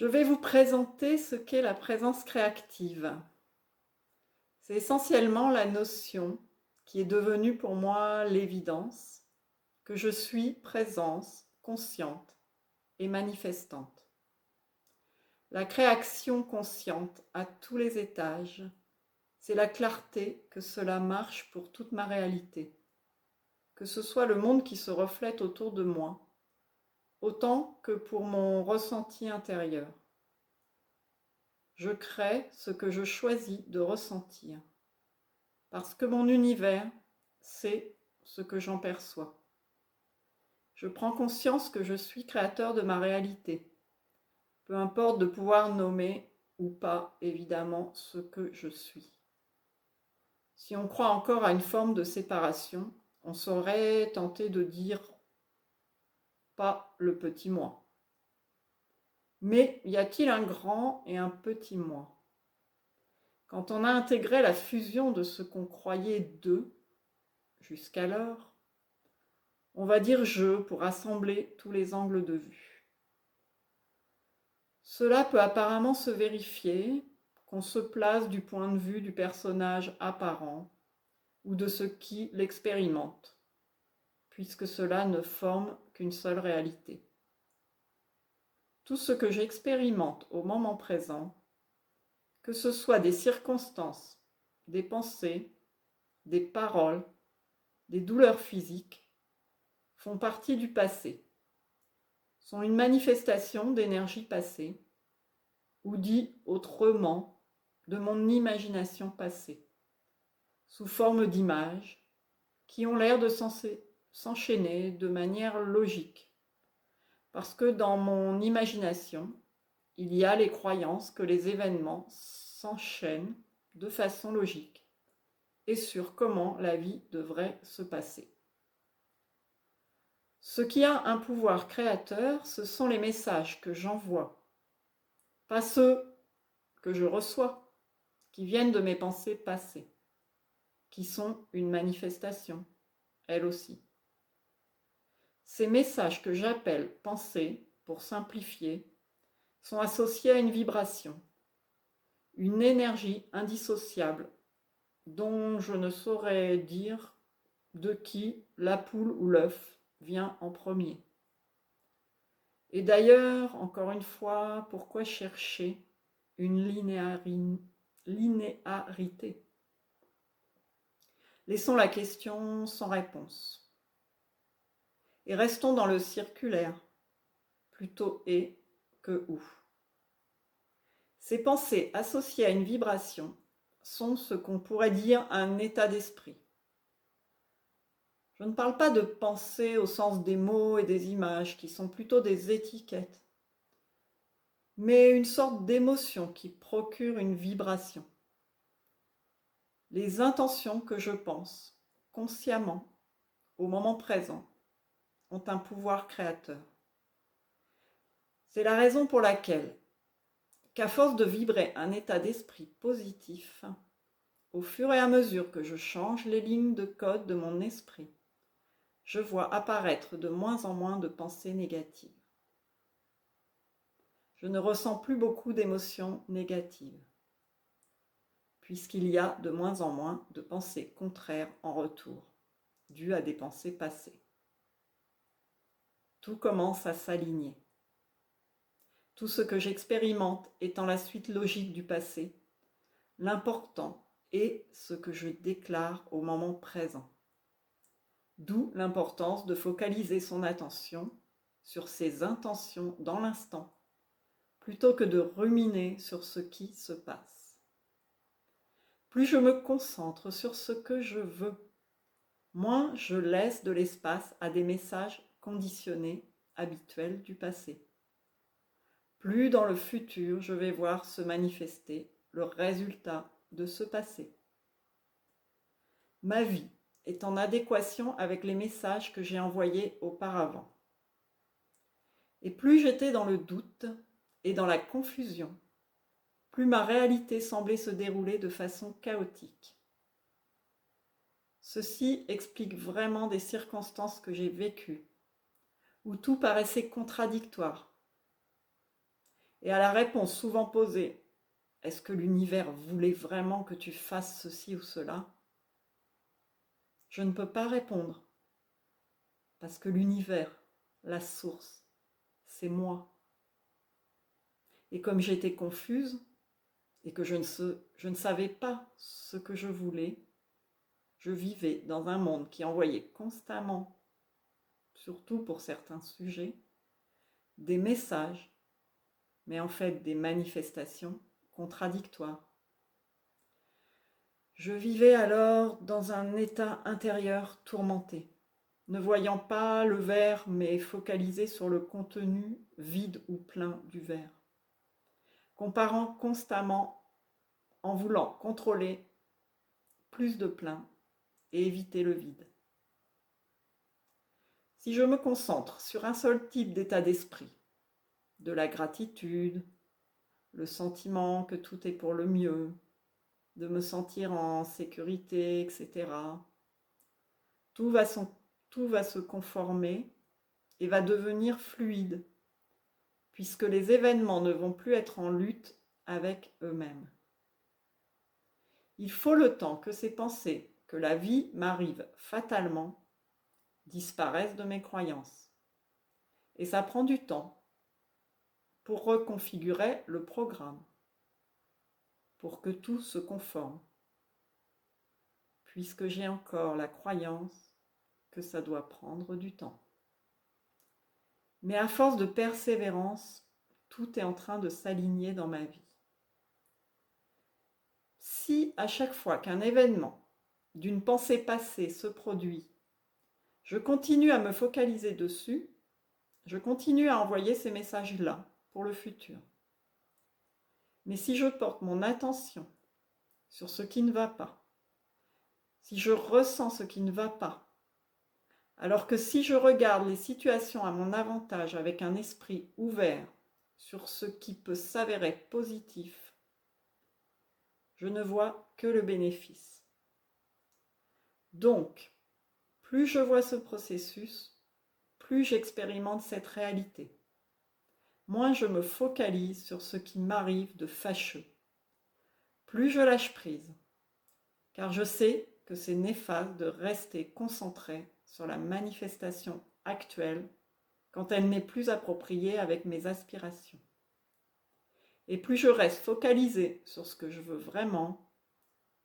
Je vais vous présenter ce qu'est la présence créative. C'est essentiellement la notion qui est devenue pour moi l'évidence que je suis présence consciente et manifestante. La création consciente à tous les étages, c'est la clarté que cela marche pour toute ma réalité, que ce soit le monde qui se reflète autour de moi, autant que pour mon ressenti intérieur. Je crée ce que je choisis de ressentir, parce que mon univers, c'est ce que j'en perçois. Je prends conscience que je suis créateur de ma réalité, peu importe de pouvoir nommer ou pas, évidemment, ce que je suis. Si on croit encore à une forme de séparation, on serait tenté de dire pas le petit moi. Mais y a-t-il un grand et un petit moi? Quand on a intégré la fusion de ce qu'on croyait d'eux jusqu'alors, on va dire je pour rassembler tous les angles de vue. Cela peut apparemment se vérifier, qu'on se place du point de vue du personnage apparent ou de ce qui l'expérimente, puisque cela ne forme qu'une seule réalité. Tout ce que j'expérimente au moment présent, que ce soit des circonstances, des pensées, des paroles, des douleurs physiques, font partie du passé, sont une manifestation d'énergie passée, ou dit autrement, de mon imagination passée, sous forme d'images qui ont l'air de s'enchaîner de manière logique, parce que dans mon imagination, il y a les croyances que les événements s'enchaînent de façon logique et sur comment la vie devrait se passer. Ce qui a un pouvoir créateur, ce sont les messages que j'envoie, pas ceux que je reçois, qui viennent de mes pensées passées, qui sont une manifestation, elles aussi. Ces messages que j'appelle pensées, pour simplifier, sont associés à une vibration, une énergie indissociable dont je ne saurais dire de qui la poule ou l'œuf vient en premier. Et d'ailleurs, encore une fois, pourquoi chercher une linéarité? Laissons la question sans réponse. Et restons dans le circulaire, plutôt et que ou. Ces pensées associées à une vibration sont ce qu'on pourrait dire un état d'esprit. Je ne parle pas de pensée au sens des mots et des images, qui sont plutôt des étiquettes, mais une sorte d'émotion qui procure une vibration. Les intentions que je pense, consciemment, au moment présent, ont un pouvoir créateur. C'est la raison pour laquelle, qu'à force de vibrer un état d'esprit positif, au fur et à mesure que je change les lignes de code de mon esprit, je vois apparaître de moins en moins de pensées négatives. Je ne ressens plus beaucoup d'émotions négatives, puisqu'il y a de moins en moins de pensées contraires en retour, dues à des pensées passées. Tout commence à s'aligner. Tout ce que j'expérimente étant la suite logique du passé, l'important est ce que je déclare au moment présent. D'où l'importance de focaliser son attention sur ses intentions dans l'instant, plutôt que de ruminer sur ce qui se passe. Plus je me concentre sur ce que je veux, moins je laisse de l'espace à des messages conditionnés habituels du passé. Plus dans le futur je vais voir se manifester le résultat de ce passé. Ma vie est en adéquation avec les messages que j'ai envoyés auparavant. Et plus j'étais dans le doute et dans la confusion, plus ma réalité semblait se dérouler de façon chaotique. Ceci explique vraiment des circonstances que j'ai vécues, où tout paraissait contradictoire. Et à la réponse souvent posée, est-ce que l'univers voulait vraiment que tu fasses ceci ou cela? Je ne peux pas répondre, parce que l'univers, la source, c'est moi. Et comme j'étais confuse, et que je ne savais pas ce que je voulais, je vivais dans un monde qui envoyait constamment, surtout pour certains sujets, des messages, mais en fait des manifestations contradictoires. Je vivais alors dans un état intérieur tourmenté, ne voyant pas le verre, mais focalisé sur le contenu vide ou plein du verre, comparant constamment en voulant contrôler plus de plein et éviter le vide. Si je me concentre sur un seul type d'état d'esprit, de la gratitude, le sentiment que tout est pour le mieux, de me sentir en sécurité, etc., tout va, tout va se conformer et va devenir fluide, puisque les événements ne vont plus être en lutte avec eux-mêmes. Il faut le temps que ces pensées, que la vie m'arrive fatalement, disparaissent de mes croyances. Et ça prend du temps pour reconfigurer le programme, pour que tout se conforme, puisque j'ai encore la croyance que ça doit prendre du temps. Mais à force de persévérance, tout est en train de s'aligner dans ma vie. Si à chaque fois qu'un événement d'une pensée passée se produit, je continue à me focaliser dessus, je continue à envoyer ces messages-là pour le futur. Mais si je porte mon attention sur ce qui ne va pas, si je ressens ce qui ne va pas, alors que si je regarde les situations à mon avantage avec un esprit ouvert sur ce qui peut s'avérer positif, je ne vois que le bénéfice. Donc, plus je vois ce processus, plus j'expérimente cette réalité. Moins je me focalise sur ce qui m'arrive de fâcheux. Plus je lâche prise, car je sais que c'est néfaste de rester concentré sur la manifestation actuelle quand elle n'est plus appropriée avec mes aspirations. Et plus je reste focalisé sur ce que je veux vraiment,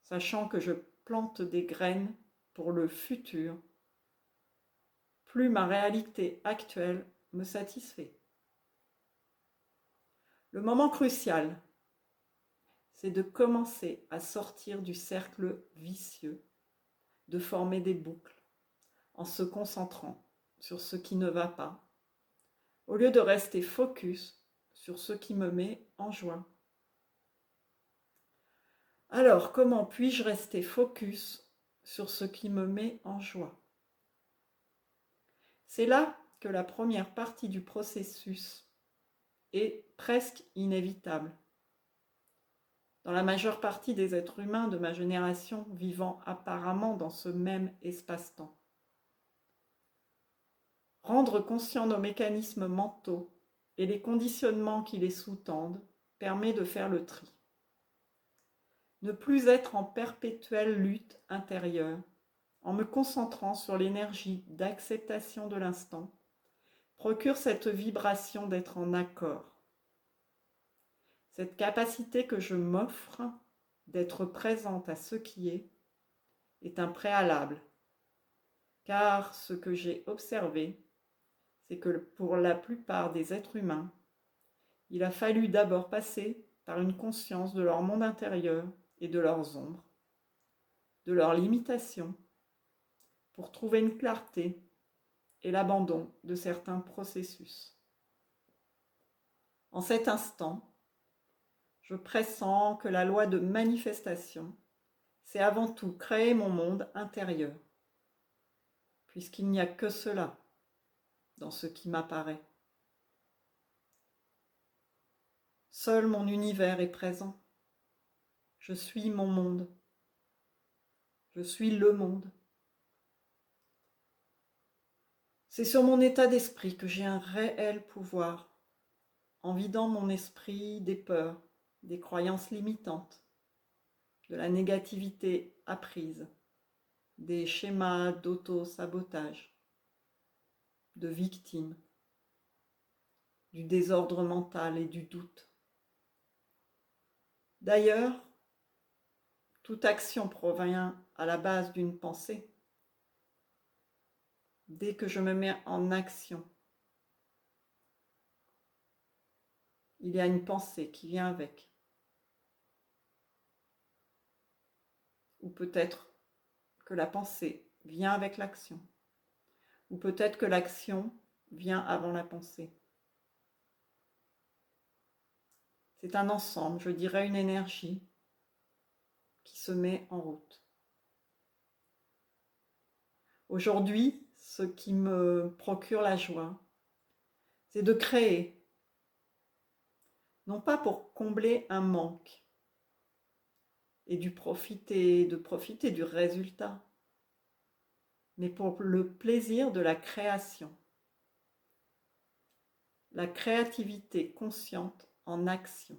sachant que je plante des graines pour le futur, plus ma réalité actuelle me satisfait. Le moment crucial, c'est de commencer à sortir du cercle vicieux, de former des boucles, en se concentrant sur ce qui ne va pas, au lieu de rester focus sur ce qui me met en joie. Alors, comment puis-je rester focus sur ce qui me met en joie? C'est là que la première partie du processus est presque inévitable. Dans la majeure partie des êtres humains de ma génération vivant apparemment dans ce même espace-temps. Rendre conscient nos mécanismes mentaux et les conditionnements qui les sous-tendent permet de faire le tri. Ne plus être en perpétuelle lutte intérieure, en me concentrant sur l'énergie d'acceptation de l'instant, procure cette vibration d'être en accord. Cette capacité que je m'offre d'être présente à ce qui est un préalable, car ce que j'ai observé, c'est que pour la plupart des êtres humains, il a fallu d'abord passer par une conscience de leur monde intérieur et de leurs ombres, de leurs limitations, pour trouver une clarté et l'abandon de certains processus. En cet instant, je pressens que la loi de manifestation, c'est avant tout créer mon monde intérieur, puisqu'il n'y a que cela dans ce qui m'apparaît. Seul mon univers est présent. Je suis mon monde. Je suis le monde. C'est sur mon état d'esprit que j'ai un réel pouvoir en vidant mon esprit des peurs, des croyances limitantes, de la négativité apprise, des schémas d'auto-sabotage, de victime, du désordre mental et du doute. D'ailleurs, toute action provient à la base d'une pensée. Dès que je me mets en action, il y a une pensée qui vient avec. Ou peut-être que la pensée vient avec l'action. Ou peut-être que l'action vient avant la pensée. C'est un ensemble, je dirais une énergie qui se met en route. Aujourd'hui, ce qui me procure la joie, c'est de créer, non pas pour combler un manque et de profiter du résultat, mais pour le plaisir de la création. La créativité consciente en action.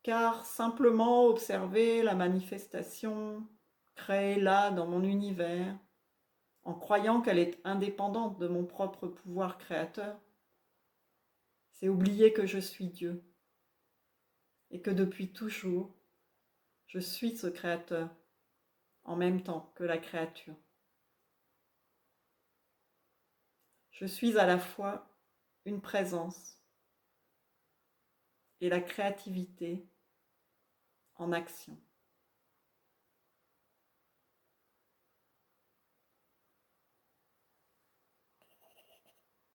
Car simplement observer la manifestation créée là dans mon univers, en croyant qu'elle est indépendante de mon propre pouvoir créateur, c'est oublier que je suis Dieu et que depuis toujours, je suis ce créateur en même temps que la créature. Je suis à la fois une présence et la créativité en action.